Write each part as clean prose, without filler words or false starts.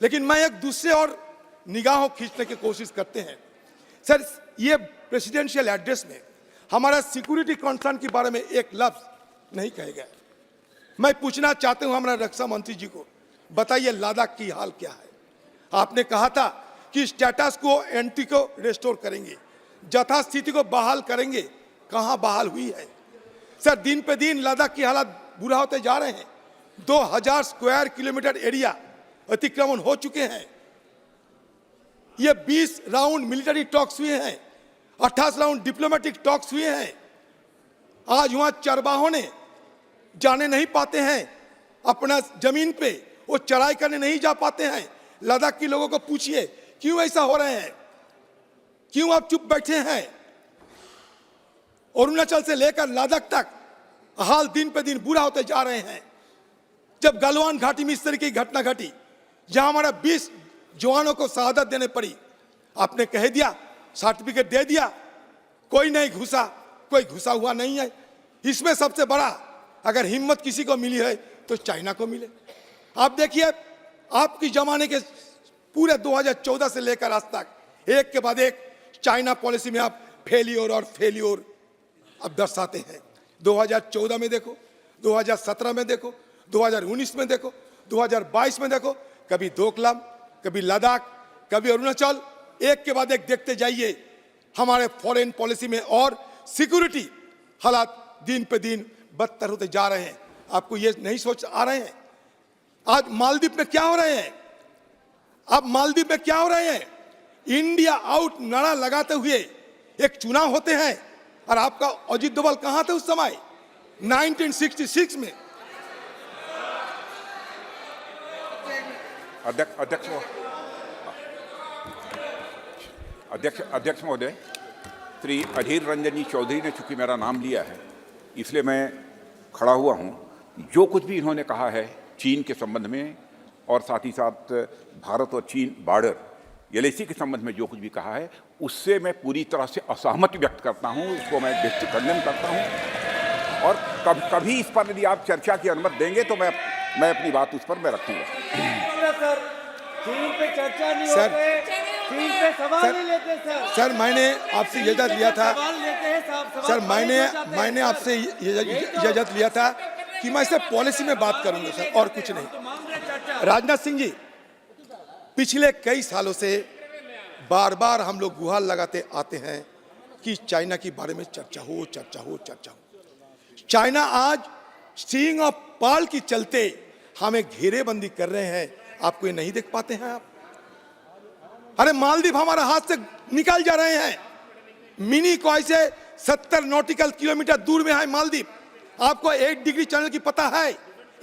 लेकिन मैं एक दूसरे और निगाहों खींचने की कोशिश करते हैं। सर, ये प्रेसिडेंशियल एड्रेस में हमारा सिक्योरिटी कंसर्न के बारे में एक लफ्ज नहीं कहे गए। मैं पूछना चाहता हूं हमारा रक्षा मंत्री जी को, बताइए लद्दाख की हाल क्या है? आपने कहा था कि स्टेटस को एंटी को रेस्टोर करेंगे, यथास्थिति को बहाल करेंगे। कहां बहाल हुई है? सर, दिन पे दिन लद्दाख की हालत बुरा होते जा रहे हैं। 2000 स्क्वायर किलोमीटर एरिया अतिक्रमण हो चुके हैं। ये 20 राउंड मिलिट्री टॉक्स हुए हैं, 28 राउंड डिप्लोमेटिक टॉक्स हुए हैं। आज वहां चरवाहों ने जाने नहीं पाते हैं अपना जमीन पे, वो चराई करने नहीं जा पाते हैं। लद्दाख के लोगों को पूछिए क्यों ऐसा हो रहे हैं, क्यों आप चुप बैठे हैं? अरुणाचल से लेकर लद्दाख तक हाल दिन पे दिन बुरा होते जा रहे हैं। जब गलवान घाटी में इस तरह की घटना घटी, जहां हमारा 20 जवानों को शहादत देने पड़ी, आपने कह दिया, सर्टिफिकेट दे दिया, कोई नहीं घुसा, कोई घुसा हुआ नहीं है। इसमें सबसे बड़ा अगर हिम्मत किसी को मिली है तो चाइना को मिले। आप देखिए, आपकी जमाने के पूरे 2014 से लेकर आज तक एक के बाद एक चाइना पॉलिसी में आप फेलियर और फेलियर अब दर्शाते हैं। 2014 में देखो, 2017 में देखो, 2019 में देखो, 2022 में देखो, कभी डोकलाम, कभी लद्दाख, कभी अरुणाचल, एक के बाद एक देखते जाइए। हमारे फॉरेन पॉलिसी में और सिक्योरिटी हालात दिन पे दिन बदतर होते जा रहे हैं। आपको ये नहीं सोच आ रहे हैं? आज मालदीव में क्या हो रहे हैं? अब मालदीव में क्या हो रहे हैं? इंडिया आउट नारा लगाते हुए एक चुनाव होते हैं, और आपका अजीत डोभाल कहां थे उस समय 1966 में? अध्यक्ष महोदय, श्री अधीर रंजन जी चौधरी ने चूंकि मेरा नाम लिया है, इसलिए मैं खड़ा हुआ हूं। जो कुछ भी इन्होंने कहा है चीन के संबंध में, और साथ ही साथ भारत और चीन बॉर्डर एलएसी के संबंध में जो कुछ भी कहा है, उससे मैं पूरी तरह से असहमति व्यक्त करता हूं। उसको मैं कंडेम करता हूं, और कभी इस पर यदि आप चर्चा की अनुमति देंगे तो मैं अपनी बात उस पर मैं रखूंगा। चीन पे चर्चा नहीं होते, चीन पे सवाल नहीं लेते सर। सर, मैंने आपसे इजाजत लिया था सर, मैंने आपसे इजाजत लिया था कि मैं सिर्फ पॉलिसी में बात करूंगा सर, और कुछ नहीं। राजनाथ सिंह जी, पिछले कई सालों से बार बार हम लोग गुहार लगाते आते हैं कि चाइना के बारे में चर्चा हो, चर्चा हो, चर्चा हो। चाइना आज स्टिंग ऑफ पाल की चलते हमें घेरेबंदी कर रहे हैं। आपको ये नहीं देख पाते हैं आप? अरे मालदीव हमारा हाथ से निकल जा रहे हैं। मिनी कॉय से 70 नॉटिकल किलोमीटर दूर में है मालदीव। आपको 8 डिग्री चैनल की पता है?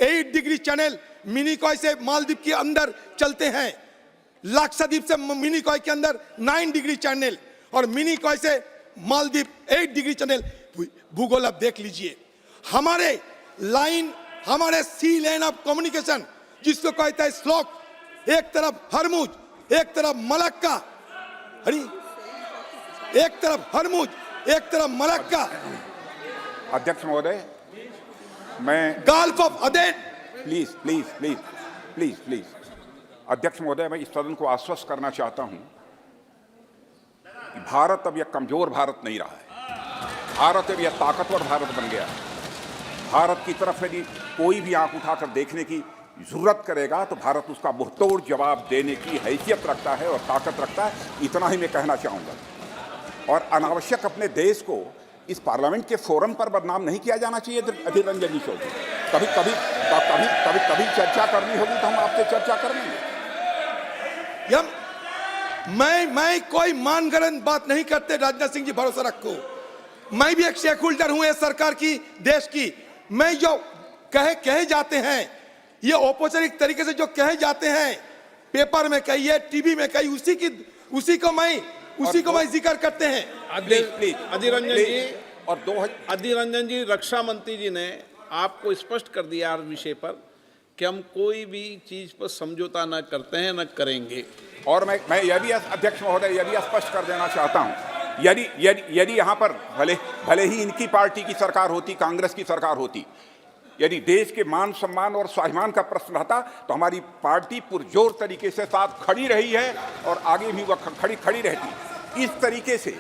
8 डिग्री चैनल मिनी कॉय से मालदीव के अंदर चलते हैं। लाक्षाद्वीप से मिनी कॉय के अंदर 9 डिग्री चैनल, और मिनी कॉय से मालदीव 8 डिग्री चैनल। भूगोल आप देख लीजिए। हमारे लाइन, हमारे सी लेन ऑफ कम्युनिकेशन जिसको कहता है स्लॉक, एक तरफ हरमुज, एक तरफ मलक्का, अरे एक तरफ हरमुज, एक तरफ मलक्का। अध्यक्ष महोदय, मैं gulf of Aden. Please please please please please अध्यक्ष महोदय, मैं इस सदन को आश्वस्त करना चाहता हूं कि भारत अब यह कमजोर भारत नहीं रहा है। भारत अब यह ताकतवर भारत बन गया है। भारत की तरफ यदि कोई भी आंख उठाकर देखने की जरूरत करेगा तो भारत उसका मुंहतोड़ जवाब देने की हैसियत रखता है और ताकत रखता है। इतना ही मैं कहना चाहूँगा। और अनावश्यक अपने देश को इस पार्लियामेंट के फोरम पर बदनाम नहीं किया जाना चाहिए। अधीर रंजन जी चौधरी, कभी कभी कभी कभी कभी चर्चा करनी होगी तो हम आपसे चर्चा कर लेंगे। मैं कोई मानगढ़ंत बात नहीं करते। राजनाथ सिंह जी, भरोसा रखो, मैं भी एक शेयर होल्डर हूं इस सरकार की, देश की। मैं जो कहे जाते हैं, ये औपचारिक तरीके से जो कहे जाते हैं, पेपर में कहिए, टीवी में कहिए, उसी को मैं जिक्र करते हैं। अधीर रंजन जी, रक्षा मंत्री जी ने आपको स्पष्ट कर दिया हर विषय पर कि हम कोई भी चीज पर समझौता न करते हैं, न करेंगे। और मैं यह भी अध्यक्ष महोदय यह भी स्पष्ट कर देना चाहता हूं, यदि यहाँ पर भले ही इनकी पार्टी की सरकार होती, कांग्रेस की सरकार होती, यदि देश के मान सम्मान और स्वाभिमान का प्रश्न रहता तो हमारी पार्टी पुरजोर तरीके से साथ खड़ी रही है और आगे भी वह खड़ी रहती। इस तरीके से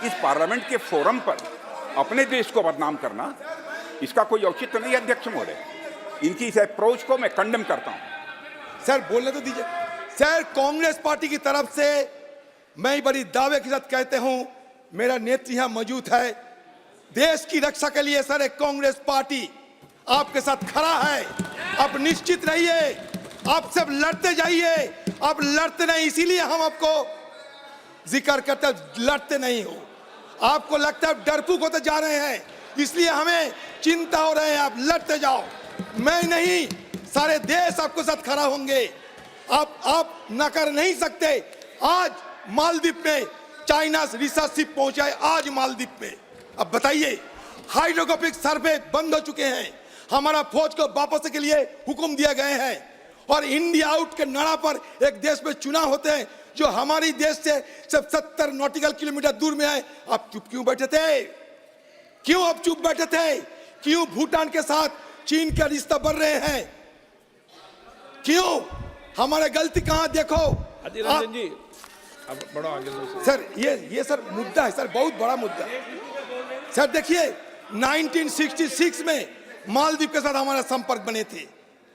इस पार्लियामेंट के फोरम पर अपने देश को बदनाम करना, इसका कोई औचित्य नहीं। अध्यक्ष महोदय, इनकी इस अप्रोच को मैं कंडेम करता हूं। सर बोलने तो दीजिए। सर, कांग्रेस पार्टी की तरफ से मैं बड़ी दावे के साथ कहते हूं, मेरा नेत्री यहां मौजूद है, देश की रक्षा के लिए सर एक कांग्रेस पार्टी आपके साथ खड़ा है। आप निश्चित रहिए, आप सब लड़ते जाइए। आप लड़ते नहीं, इसीलिए हम आपको जिक्र करते हैं, लड़ते नहीं हो। आपको लगता है डरपोक होते जा रहे हैं, इसलिए हमें चिंता हो रहे हैं। आप लड़ते जाओ, मैं नहीं, सारे देश आपके साथ खड़ा होंगे। आप नकार नहीं सकते। आज मालदीव में चाइना रिसर्च शिप पहुंचा है, आज मालदीव में। अब बताइए, हाइड्रोग्राफिक सर्वे बंद हो चुके हैं, हमारा फौज को वापस के लिए हुक्म दिया गए हैं, और इंडिया आउट के नारा पर एक देश में चुनाव होते हैं जो हमारी देश से सिर्फ 70 नॉटिकल किलोमीटर दूर में है। आप चुप क्यों बैठे थे? क्यों आप चुप बैठे थे? क्यों भूटान के साथ चीन का रिश्ता बढ़ रहे हैं? क्यों? हमारे गलती कहां? देखो अधीर रंजन जी, अब बढ़ो आगे सर। ये सर मुद्दा है सर, बहुत बड़ा मुद्दा। सर देखिए, 1966 में मालदीव के साथ हमारा संपर्क बने थे।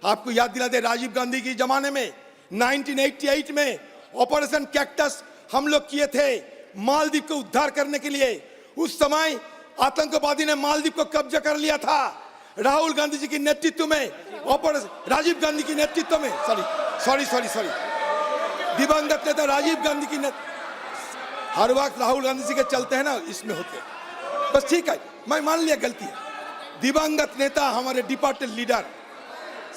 आपको याद दिला दे, राजीव गांधी के जमाने में 1988 में ऑपरेशन कैक्टस हम लोग किए थे मालदीव को उद्धार करने के लिए। उस समय आतंकवादी ने मालदीव को कब्जा कर लिया था। राहुल गांधी जी के नेतृत्व में, ऑपरेशन राजीव गांधी के नेतृत्व में, सॉरी दिवंगत नेता राजीव गांधी की हर वक्त राहुल गांधी जी के चलते हैं ना, इसमें होते हैं। बस ठीक है, मैं मान लिया गलती है। दिवंगत नेता हमारे डिपार्टमेंट लीडर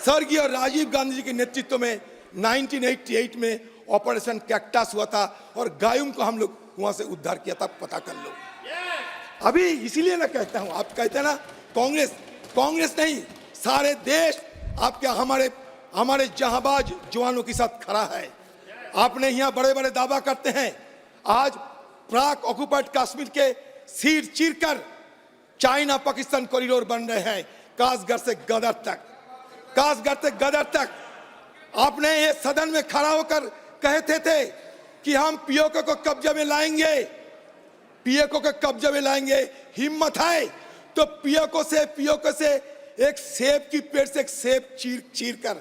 स्वर्गीय राजीव गांधी जी के नेतृत्व में 1988 में ऑपरेशन कैक्टस हुआ था और गायुम को हम लोग वहां से उद्धार किया था। पता कर लो। अभी इसीलिए ना कहता हूं, आप कहते हैं ना कांग्रेस नहीं, सारे देश आपके हमारे जहांबाज जवानों के साथ खड़ा है। आपने यहाँ बड़े बड़े दावा करते हैं, आज प्राक ऑक्युपाइड कश्मीर के सिर चीरकर चाइना पाकिस्तान कॉरिडोर बन रहे हैं, कासगढ़ से गदर तक। आपने ये सदन में खड़ा होकर कहते थे कि हम पीओके को कब्जे में लाएंगे, पीओके को कब्जे में लाएंगे। हिम्मत है तो पीओके से एक सेब की पेड़ से एक सेब चीर कर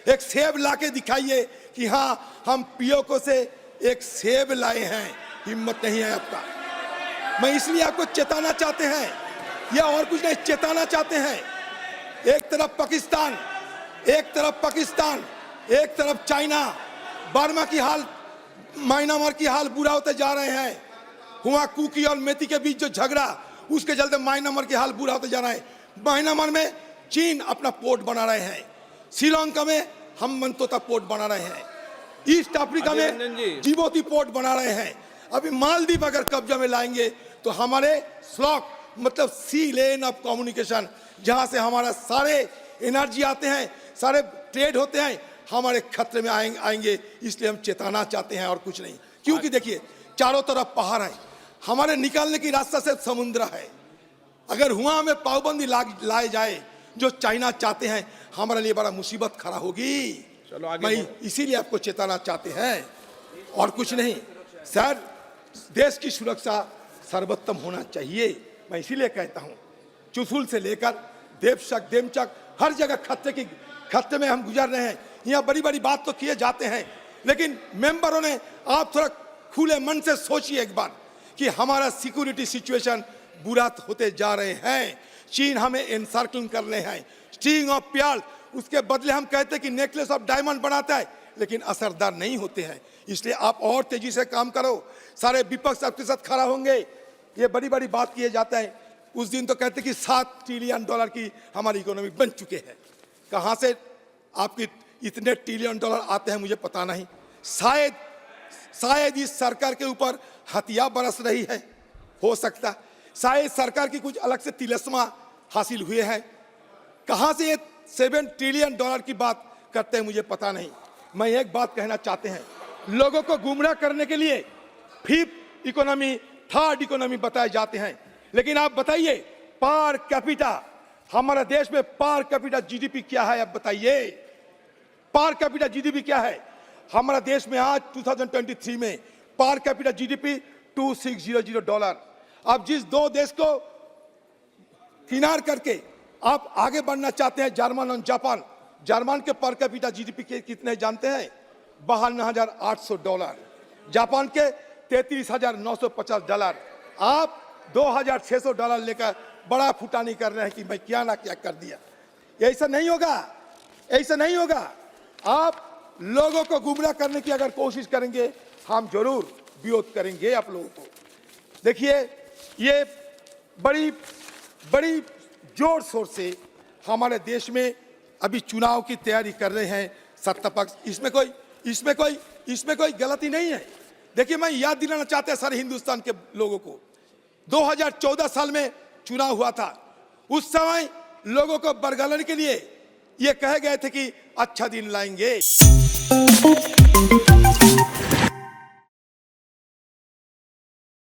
एक सेब लाके दिखाइए कि हाँ हम पीओके से एक सेब लाए हैं। हिम्मत नहीं है आपका। मैं इसलिए आपको चेताना चाहते हैं, या और कुछ नहीं, चेताना चाहते हैं। एक तरफ पाकिस्तान, एक तरफ चाइना, बर्मा की हाल, म्यांमार की हाल बुरा होते जा रहे हैं। हुआ कुकी और मेती के बीच जो झगड़ा, उसके चलते म्यांमार की हाल बुरा होते जा रहा है। म्यांमार में चीन अपना पोर्ट बना रहे हैं, श्रीलंका में हम मनतोता पोर्ट बना रहे हैं, ईस्ट अफ्रीका में जिबोती पोर्ट बना रहे हैं। अभी मालदीव अगर कब्जा में लाएंगे तो हमारे स्लॉक मतलब सी लेन ऑफ कम्युनिकेशन, जहां से हमारा सारे एनर्जी आते हैं, सारे ट्रेड होते हैं, हमारे खतरे में आएंगे। इसलिए हम चेताना चाहते हैं और कुछ नहीं। क्योंकि देखिए, चारों तरफ पहाड़ है, हमारे निकालने की रास्ता से समुद्र है। अगर हुआ में पाबंदी लाए जाए जो चाइना चाहते हैं, हमारे लिए बड़ा मुसीबत खड़ा होगी। चलो आगे। मैं इसीलिए आपको चेताना चाहते हैं और कुछ नहीं। सर, देश की सुरक्षा सर्वोत्तम होना चाहिए। मैं इसीलिए कहता हूं, चुशुल से लेकर देमचक हर जगह खतरे में हम गुजर रहे हैं। यहाँ बड़ी बड़ी बात तो किए जाते हैं, लेकिन मेंबरों ने, आप थोड़ा खुले मन से सोचिए एक बार कि हमारा सिक्योरिटी सिचुएशन बुरा होते जा रहे हैं। चीन हमें एनसर्कलिंग कर रहे हैं, स्ट्रिंग ऑफ पेर्ल, उसके बदले हम कहते हैं कि नेकलेस ऑफ डायमंड बनाता है, लेकिन असरदार नहीं होते हैं। इसलिए आप और तेजी से काम करो। सारे विपक्ष आपके साथ खड़ा होंगे। ये बड़ी बड़ी बात किए जाता है। उस दिन तो कहते कि $7 ट्रिलियन की हमारी इकोनॉमी बन चुके हैं। कहाँ से आपकी इतने $1 ट्रिलियन आते हैं मुझे पता नहीं। शायद इस सरकार के ऊपर हथिया बरस रही है, हो सकता। शायद सरकार की कुछ अलग से तिलस्मा हासिल हुए हैं। कहाँ से ये $7 ट्रिलियन की बात करते हैं मुझे पता नहीं। मैं एक बात कहना चाहते हैं, लोगों को गुमराह करने के लिए 5th इकोनॉमी 3rd इकोनॉमी बताए जाते हैं, लेकिन आप बताइए पर कैपिटा हमारे देश में पर कैपिटा जीडीपी क्या है, अब बताइए। पर कैपिटा जीडीपी क्या है हमारा देश में आज 2023 में? Per capita GDP $2600। अब जिस दो देश को किनार करके आप आगे बढ़ना चाहते हैं, जर्मन और जापान, जर्मन के पर कैपिटा जीडीपी के कितने जानते हैं? $52,800। जापान के $33,950। आप $2,600 लेकर बड़ा फुटानी कर रहे हैं कि मैं क्या ना क्या कर दिया। ऐसा नहीं होगा, ऐसा नहीं होगा। आप लोगों को गुमराह करने की अगर कोशिश करेंगे, हम जरूर विरोध करेंगे आप लोगों को। देखिए, ये बड़ी जोर शोर से हमारे देश में अभी चुनाव की तैयारी कर रहे हैं सत्ता पक्ष। इसमें कोई गलती नहीं है। देखिए, मैं याद दिलाना चाहता हूं सारे हिंदुस्तान के लोगों को, 2014 साल में चुनाव हुआ था। उस समय लोगों को बरगलाने के लिए ये कहे गए थे कि अच्छा दिन लाएंगे।